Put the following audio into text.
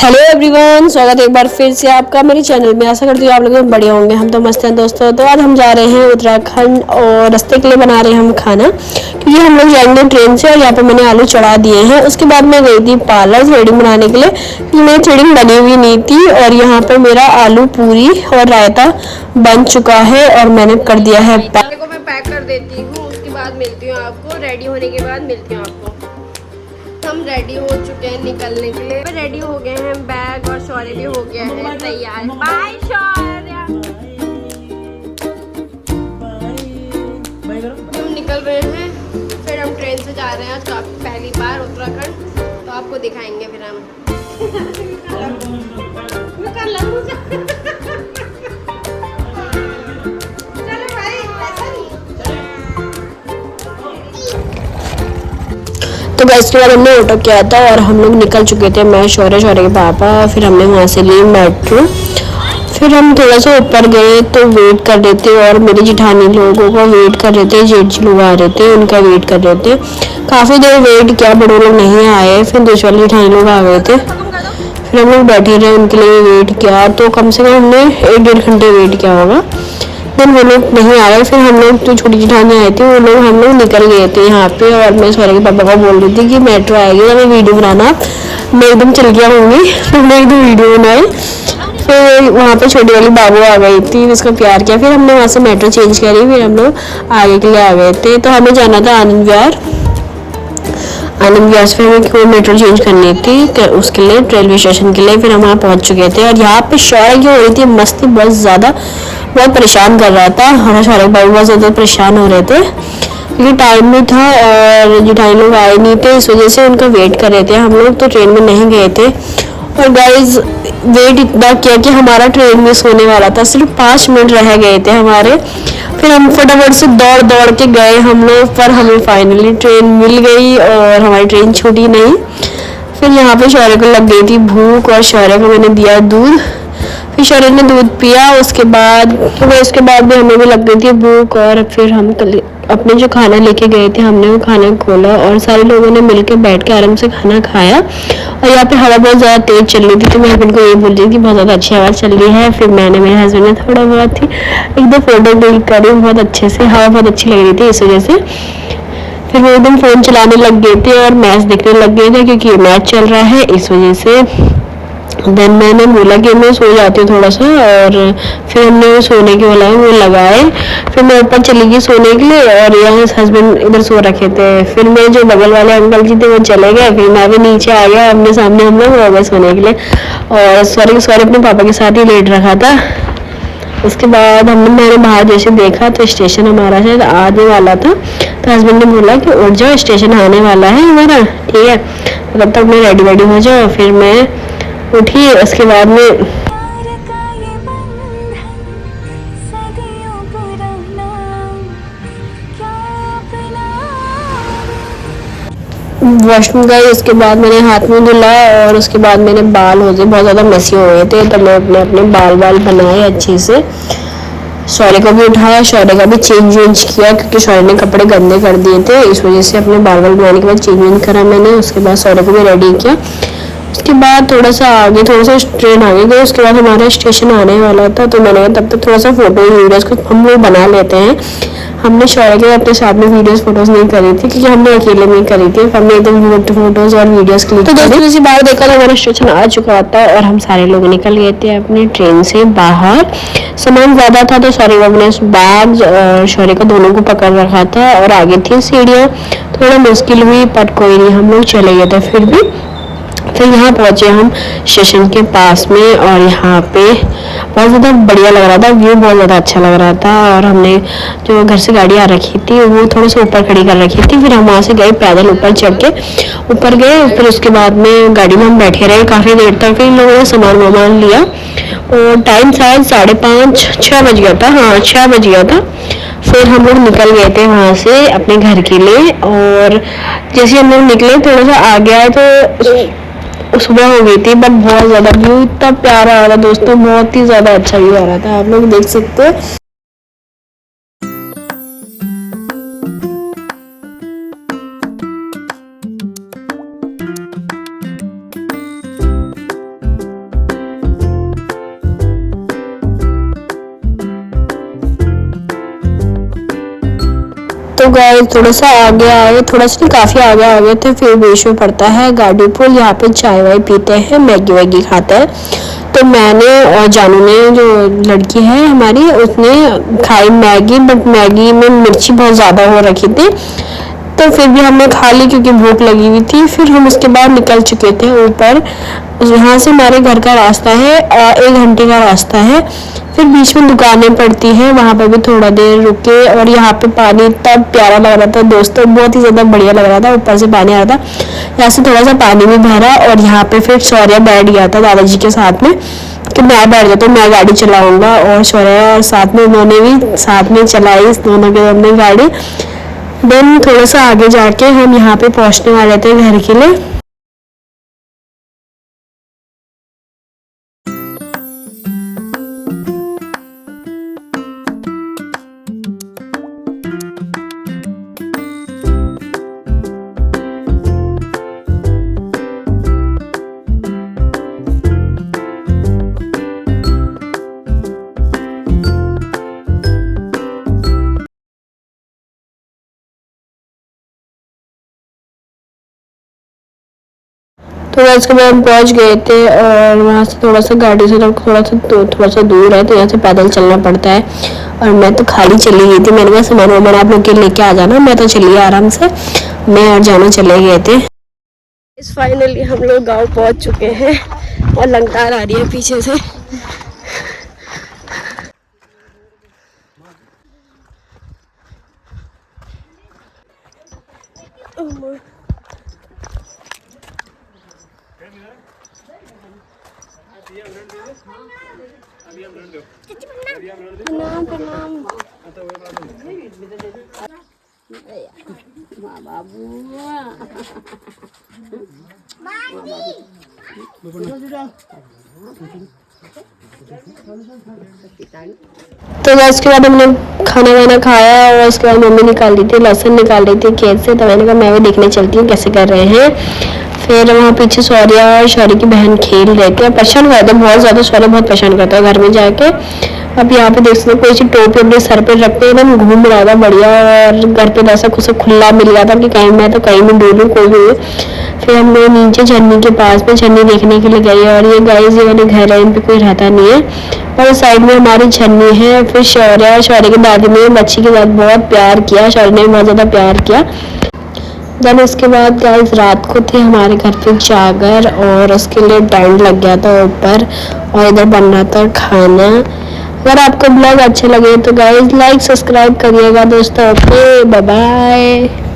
Hello everyone, स्वागत है एक बार फिर से आपका मेरे चैनल में। आशा करती हूँ आप लोग बढ़िया होंगे। हम तो मस्त हैं दोस्तों। तो आज हम जा रहे हैं उत्तराखंड और रास्ते के लिए बना रहे हैं हम खाना, क्योंकि हम लोग जाएंगे ट्रेन से। और यहाँ पे मैंने आलू चढ़ा दिए हैं। उसके बाद मैं गई थी पार्लर थ्रेडिंग बनाने के लिए, क्योंकि मेरी थ्रेडिंग बनी हुई नहीं थी। और यहाँ पर मेरा आलू पूरी और रायता बन चुका है और मैंने कर दिया है पैक। को मैं पैक कर देती हूँ, उसके बाद मिलती हूँ आपको। रेडी होने के बाद मिलती हूँ आपको। हम रेडी हो चुके हैं निकलने के लिए। रेडी हो गए हैं, बैग और शौर्य भी हो गया है तैयार। बाय शौर्य। हम निकल रहे हैं, फिर हम ट्रेन से जा रहे हैं आज पहली बार उत्तराखंड। तो आपको दिखाएंगे फिर हम। तो गैस के बाद हमने ऑटो किया था और हम लोग निकल चुके थे। मैं शौर्य के पापा, फिर हमने वहाँ से ली मेट्रो। फिर हम थोड़ा सा ऊपर गए तो वेट कर रहे थे और मेरे जिठानी लोगों का वेट कर रहे थे। जेठ जी लोग आ रहे थे, उनका वेट कर रहे थे। काफ़ी देर वेट किया, बड़े लोग नहीं आए। फिर दूसरे वाले जिठानी लोग आ गए थे। फिर हम लोग बैठे रहे, उनके लिए वेट किया। तो कम से कम हमने 1-1.5 घंटे वेट किया होगा। देन वो लोग नहीं आ रहे। फिर हम लोग जो छोटी जिठानी आई थी, वो लोग हम लोग निकल गए थे यहाँ पे। और मैं सौर्य के पापा को बोल रही थी कि मेट्रो आएगी तो मैं वीडियो बनाना। मैं एकदम चल गया होंगी, तो मैं एकदम वीडियो बनाई। फिर वहाँ पे छोटी वाली बाबू आ गई थी, उसका प्यार किया। फिर हमने वहाँ से मेट्रो चेंज करी, फिर हम लोग आगे के लिए आ गए थे। तो हमें जाना था आनंद विहार। आनंद विहार से हमें कोई मेट्रो चेंज करनी थी उसके लिए, रेलवे स्टेशन के लिए। फिर हम वहाँ पहुँच चुके थे। और यहाँ पे शौर्य की हो रही थी मस्ती बहुत ज़्यादा, बहुत परेशान कर रहा था। हमारे शौर्य भाई बहुत ज़्यादा परेशान हो रहे थे, क्योंकि टाइम भी था और जिठाई लोग आए नहीं थे। इस वजह से उनका वेट कर रहे थे। हम लोग तो ट्रेन में नहीं गए थे। और गाइज वेट इतना किया कि हमारा ट्रेन मिस होने वाला था। सिर्फ 5 मिनट रह गए थे हमारे। फिर हम फटाफट से दौड़ दौड़ के गए हम लोग, पर हमें फाइनली ट्रेन मिल गई और हमारी ट्रेन छूटी नहीं। फिर यहाँ पे शौर्य को लग गई थी भूख और शौर्य को मैंने दिया दूध। फिर शौर्य ने दूध पिया। उसके बाद भी हमें भी लग गई थी भूख। और फिर हम अपने जो खाना लेके गए थे, हमने वो खाना खोला और सारे लोगों ने मिलकर बैठ के आराम से खाना खाया। और यहाँ पे हवा बहुत ज़्यादा तेज चल रही थी, तो मैं हस्बैंड को ये बोल रही थी बहुत ज़्यादा अच्छी हवा चल रही है। फिर मैंने, मेरे हस्बैंड ने थोड़ा बहुत ही एक दो फोटो क्लिक करी, बहुत अच्छे से। हवा बहुत अच्छी लग रही थी इस वजह से। फिर वो एकदम फ़ोन चलाने लग गए थे और मैच देखने लग गए थे, क्योंकि मैच चल रहा है इस वजह से। देन मैंने बोला कि मैं सो जाती हूँ थोड़ा सा, और फिर हमने सोने के वाला वो लगाए। फिर मैं ऊपर चली गई सोने के लिए और यहाँ हस्बैंड इधर सो रखे थे। फिर मैं जो बगल वाले अंकल जी थे वो चले गए, फिर मैं भी नीचे आ गया। अपने सामने हम लोग हो गए सोने के लिए। और सॉरी अपने पापा के साथ ही लेट रखा था। उसके बाद मैंने बाहर जैसे देखा तो स्टेशन हमारा शायद आने वाला था। तो हस्बैंड ने बोला कि उठ जाओ, स्टेशन आने वाला है हमारा, ठीक है। तो तब तक मैं रेडी हो जाओ। फिर मैं उठी। उसके बाद में वॉशरूम गई। उसके बाद मैंने हाथ मुंह धुला और उसके बाद मैंने बाल हो गए बहुत ज़्यादा मेसी हो गए थे, तो मैं अपने बाल बनाए अच्छे से। शौर्य को भी उठाया, शौर्य का भी चेंज वेंज किया, क्योंकि शौर्य ने कपड़े गंदे कर दिए थे। इस वजह से अपने बाल बनाने के बाद चेंज वेंज करा मैंने। उसके बाद शौर्य को भी रेडी किया। उसके बाद थोड़ा सा ट्रेन आगे गई। उसके बाद हमारा स्टेशन आने वाला था, तो मैंने तब तक थोड़ा सा फोटो वीडियोस कुछ हम लोग बना लेते हैं। हमने शौर्य के अपने साथ में फोटोज नहीं करी थी, क्योंकि हमने अकेले में करी थी। हमने एकदम फोटोज और वीडियोस क्लिक की। तो दोस्तों इसी बार देखा तो हमारा स्टेशन आ चुका था और हम सारे लोग निकल गए थे अपनी ट्रेन से बाहर। सामान ज़्यादा था तो सारे लोगों ने बैग और शौर्य को दोनों को पकड़ रखा था और आगे थी सीढ़ियाँ। थोड़ा मुश्किल हुई, पर कोई नहीं, हम लोग चले गए थे फिर भी। फिर यहाँ पहुँचे हम स्टेशन के पास में, और यहाँ पे बहुत ज़्यादा बढ़िया लग रहा था, व्यू बहुत ज़्यादा अच्छा लग रहा था। और हमने जो घर से गाड़ी आ रखी थी वो थोड़ा सा ऊपर खड़ी कर रखी थी। फिर हम वहाँ से गए पैदल, ऊपर चढ़ के ऊपर गए। फिर उसके बाद में गाड़ी में हम बैठे रहे काफ़ी देर तक। फिर लोगों ने सामान लिया और टाइम शायद 5:30-6 बज गया था। हाँ, 6 बज गया था। फिर हम लोग निकल गए थे वहाँ से अपने घर के लिए। और जैसे हम लोग निकले थोड़ा सा आगे आए तो सुबह हो गई थी, बट बहुत ज़्यादा व्यू इतना प्यारा आ रहा था दोस्तों, बहुत ही ज़्यादा अच्छा व्यू आ रहा था, आप लोग देख सकते हो। तो गाइस थोड़ा सा आगे आए, थोड़ा सा काफ़ी आगे आ गए थे, फिर बीच में पड़ता है गाड़ीपुर। यहाँ पे चाय वाय पीते हैं, मैगी वैगी खाते हैं। तो मैंने और जानू ने, जो लड़की है हमारी, उसने खाई मैगी, बट मैगी में मिर्ची बहुत ज़्यादा हो रखी थी, तो फिर भी हमने खा ली क्योंकि भूख लगी हुई थी। फिर हम उसके बाद निकल चुके थे ऊपर। यहाँ से हमारे घर का रास्ता है 1 घंटे का रास्ता है। फिर बीच में दुकानें पड़ती हैं, वहाँ पर भी थोड़ा देर रुके। और यहाँ पे पानी इतना प्यारा लग रहा था दोस्तों, बहुत ही ज़्यादा बढ़िया लग रहा था, ऊपर से पानी आ रहा था। यहाँ से थोड़ा सा पानी भी भरा और यहाँ पे फिर शौर्य बैठ गया था दादाजी के साथ में कि मैं बैठ जाता हूँ, मैं गाड़ी चलाऊंगा। और शौर्य साथ में, उन्होंने भी साथ में चलाई, दोनों के हमने गाड़ी। देन थोड़ा सा आगे जाके हम यहाँ पे पहुँचने वाले थे घर के लिए। तो उसके बाद हम पहुँच गए थे और वहाँ से थोड़ा सा गाड़ी से थोड़ा सा दूर है, तो यहाँ से पैदल चलना पड़ता है। और मैं तो खाली चली गई थी, मैंने कहा सामान वामान आप लोग के लेके आ जाना, मैं तो चली आराम से। मैं और जाना चले गए थे। इस फाइनली हम लोग गाँव पहुँच चुके हैं और लगातार आ रही है पीछे से। तो उसके बाद हमने खाना वाना खाया और उसके बाद मम्मी निकाल दी थी, लहसुन निकाल रही थी खेत से। तो मैंने कहा मैं भी देखने चलती हूँ कैसे कर रहे हैं। फिर वहाँ पीछे शौर्य और शौर्य की बहन खेल रहे थे, परेशान कर रहे थे बहुत ज़्यादा। शौर्य बहुत परेशान करता है घर में जाके। अब यहाँ पे देख सकते कोई सी टोपी अपने सर पे रखते एकदम घूम रहा था बढ़िया। और घर पे ऐसा कुछ खुला मिल गया था कि कहीं मैं तो कहीं भी डूबूं कोई भी। फिर हम लोग नीचे छन्नी के पास में छन्नी देखने के लिए गए। और ये गाइस ये वाले घर है, इन पे कोई रहता नहीं है, और साइड में हमारी छन्नी है। फिर शौर्य की दादी ने बच्ची के साथ बहुत प्यार किया, शौर्य ने बहुत ज़्यादा प्यार किया। देन उसके बाद गाइस रात को थे हमारे घर पे जागर, और उसके लिए टेंट लग गया था ऊपर, और इधर बन रहा था खाना। अगर आपको ब्लॉग अच्छे लगे तो गाइस लाइक सब्सक्राइब करिएगा दोस्तों। Okay bye bye.